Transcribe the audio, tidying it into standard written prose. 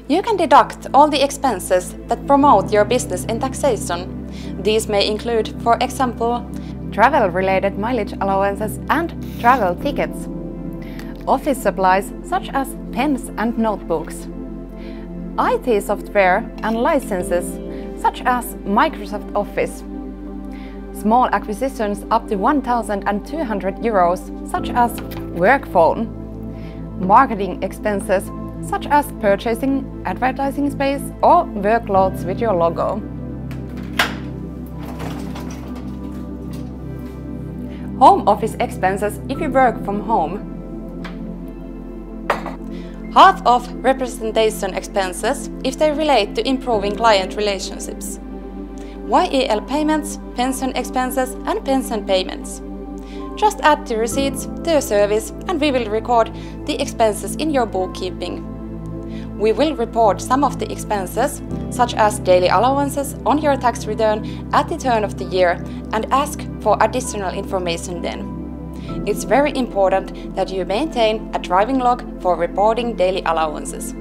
You can deduct all the expenses that promote your business in taxation. These may include, for example, travel-related mileage allowances and travel tickets, office supplies such as pens and notebooks, IT software and licenses such as Microsoft Office, small acquisitions up to 1,200 euros such as work phone, marketing expenses such as purchasing advertising space or workloads with your logo. Home office expenses if you work from home. Half of representation expenses if they relate to improving client relationships. YEL payments, pension expenses and pension payments. Just add the receipts to your service and we will record the expenses in your bookkeeping. We will report some of the expenses, such as daily allowances, on your tax return at the turn of the year and ask for additional information then. It's very important that you maintain a driving log for reporting daily allowances.